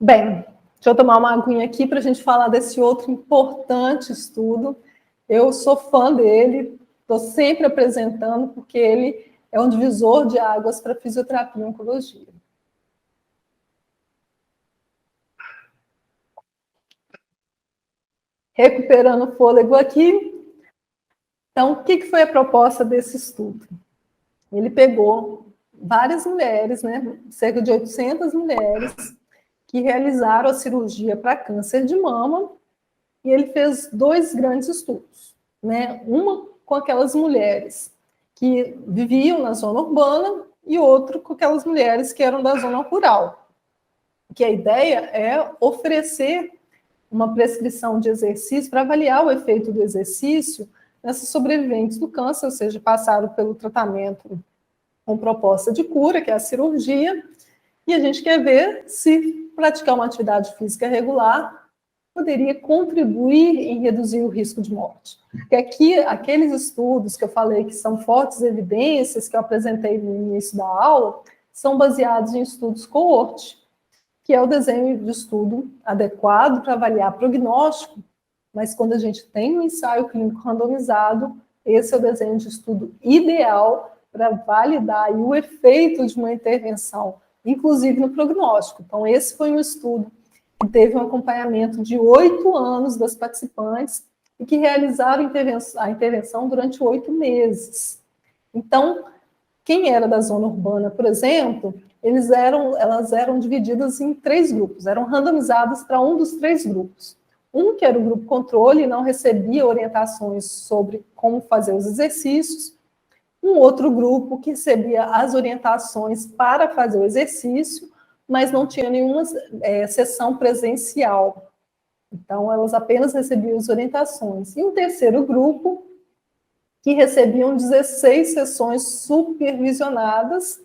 Bem, deixa eu tomar uma aguinha aqui para a gente falar desse outro importante estudo. Eu sou fã dele, estou sempre apresentando, porque ele é um divisor de águas para fisioterapia e oncologia. Recuperando o fôlego aqui. Então, o que foi a proposta desse estudo? Ele pegou várias mulheres, né, cerca de 800 mulheres, que realizaram a cirurgia para câncer de mama, e ele fez dois grandes estudos, né? Uma com aquelas mulheres que viviam na zona urbana e outro com aquelas mulheres que eram da zona rural. Que a ideia é oferecer uma prescrição de exercício para avaliar o efeito do exercício nessas sobreviventes do câncer, ou seja, passaram pelo tratamento com proposta de cura, que é a cirurgia, e a gente quer ver se praticar uma atividade física regular poderia contribuir em reduzir o risco de morte. Porque aqui, aqueles estudos que eu falei que são fortes evidências, que eu apresentei no início da aula, são baseados em estudos coorte, que é o desenho de estudo adequado para avaliar prognóstico, mas quando a gente tem um ensaio clínico randomizado, esse é o desenho de estudo ideal para validar aí o efeito de uma intervenção, inclusive no prognóstico. Então, esse foi um estudo que teve um acompanhamento de 8 anos das participantes e que realizaram a intervenção durante 8 meses. Então, quem era da zona urbana, por exemplo, elas eram divididas em 3 grupos, eram randomizadas para um dos 3 grupos. Um que era o grupo controle, não recebia orientações sobre como fazer os exercícios. Um outro grupo que recebia as orientações para fazer o exercício, mas não tinha nenhuma sessão presencial. Então, elas apenas recebiam as orientações. E um terceiro grupo, que recebiam 16 sessões supervisionadas,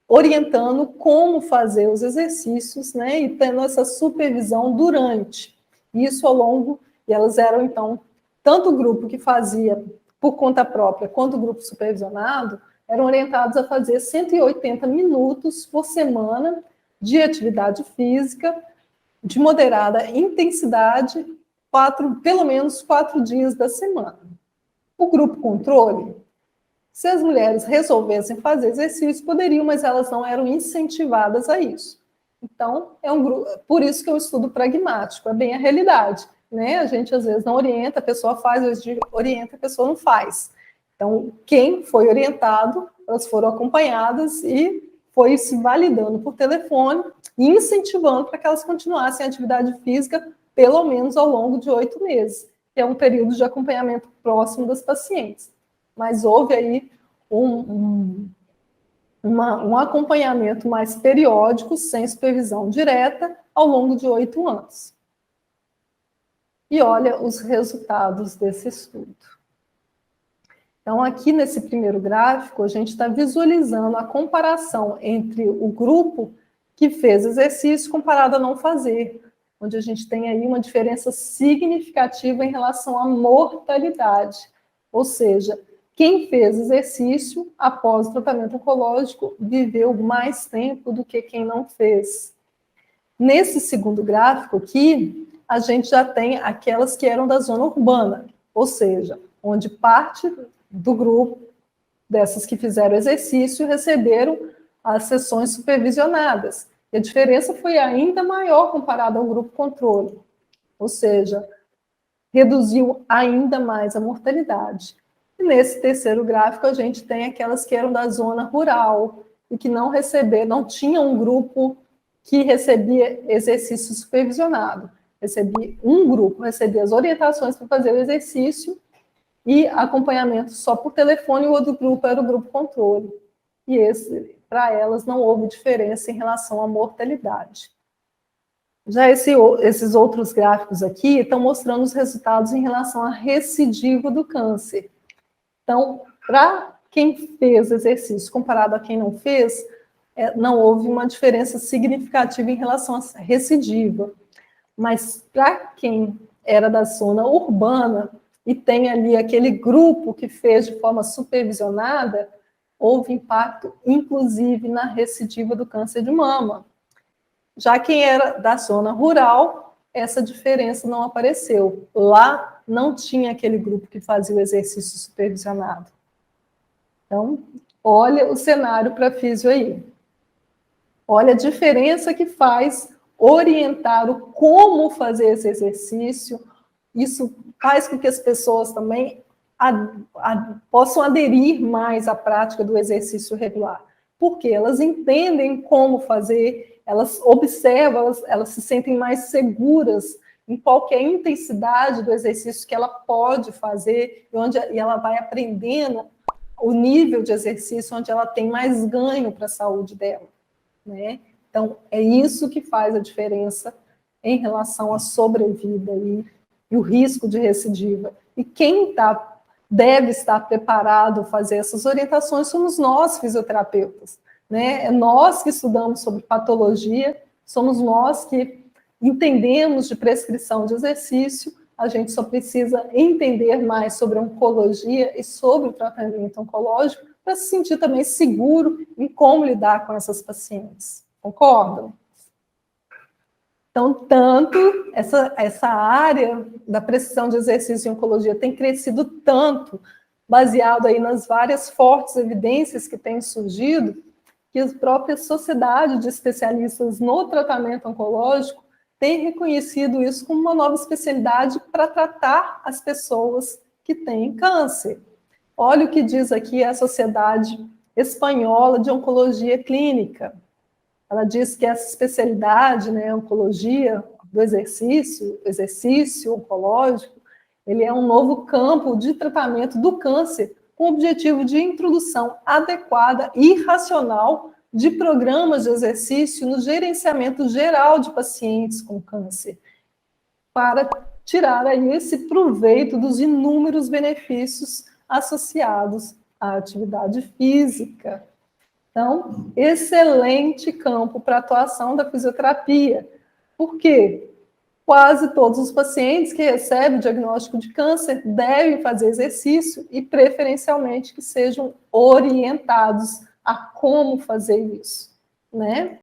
orientando como fazer os exercícios, né, e tendo essa supervisão durante. Isso ao longo, e elas eram, então, tanto o grupo que fazia por conta própria, quanto o grupo supervisionado, eram orientados a fazer 180 minutos por semana de atividade física, de moderada intensidade, pelo menos 4 dias da semana. O grupo controle, se as mulheres resolvessem fazer exercício, poderiam, mas elas não eram incentivadas a isso. Então, por isso que é um estudo pragmático, é bem a realidade, né? A gente, às vezes, não orienta, a pessoa faz, às vezes, orienta, a pessoa não faz. Então, quem foi orientado, elas foram acompanhadas e foi se validando por telefone e incentivando para que elas continuassem a atividade física pelo menos ao longo de 8 meses, que é um período de acompanhamento próximo das pacientes. Mas houve aí um acompanhamento mais periódico, sem supervisão direta, ao longo de 8 anos. E olha os resultados desse estudo. Então, aqui nesse primeiro gráfico, a gente está visualizando a comparação entre o grupo que fez exercício comparado a não fazer, onde a gente tem aí uma diferença significativa em relação à mortalidade. Ou seja, quem fez exercício após o tratamento oncológico viveu mais tempo do que quem não fez. Nesse segundo gráfico aqui, a gente já tem aquelas que eram da zona urbana, ou seja, onde parte do grupo dessas que fizeram exercício receberam as sessões supervisionadas. E a diferença foi ainda maior comparada ao grupo controle, ou seja, reduziu ainda mais a mortalidade. E nesse terceiro gráfico a gente tem aquelas que eram da zona rural e que não tinham um grupo que recebia exercício supervisionado. Um grupo recebia as orientações para fazer o exercício e acompanhamento só por telefone, e o outro grupo era o grupo controle. E para elas, não houve diferença em relação à mortalidade. Já esses outros gráficos aqui estão mostrando os resultados em relação à recidiva do câncer. Então, para quem fez exercício comparado a quem não fez, não houve uma diferença significativa em relação à recidiva. Mas para quem era da zona urbana e tem ali aquele grupo que fez de forma supervisionada, houve impacto, inclusive, na recidiva do câncer de mama. Já quem era da zona rural, essa diferença não apareceu. Lá não tinha aquele grupo que fazia o exercício supervisionado. Então, olha o cenário para físio aí. Olha a diferença que faz orientar o como fazer esse exercício. Isso faz com que as pessoas também possam aderir mais à prática do exercício regular. Porque elas entendem como fazer, elas observam, elas se sentem mais seguras em qualquer intensidade do exercício que ela pode fazer, e ela vai aprendendo o nível de exercício onde ela tem mais ganho para a saúde dela, né? Então, é isso que faz a diferença em relação à sobrevida e o risco de recidiva. E quem deve estar preparado a fazer essas orientações somos nós, fisioterapeutas, né? É nós que estudamos sobre patologia, somos nós que entendemos de prescrição de exercício. A gente só precisa entender mais sobre a oncologia e sobre o tratamento oncológico para se sentir também seguro em como lidar com essas pacientes. Concordam? Então, tanto essa área da prescrição de exercício em oncologia tem crescido tanto, baseado aí nas várias fortes evidências que têm surgido, que a própria sociedade de especialistas no tratamento oncológico tem reconhecido isso como uma nova especialidade para tratar as pessoas que têm câncer. Olha o que diz aqui a Sociedade Espanhola de Oncologia Clínica. Ela diz que essa especialidade, né, oncologia do exercício oncológico, ele é um novo campo de tratamento do câncer com o objetivo de introdução adequada e racional de programas de exercício no gerenciamento geral de pacientes com câncer, para tirar aí esse proveito dos inúmeros benefícios associados à atividade física. Então, excelente campo para atuação da fisioterapia. Por quê? Quase todos os pacientes que recebem o diagnóstico de câncer devem fazer exercício e, preferencialmente, que sejam orientados a como fazer isso, né?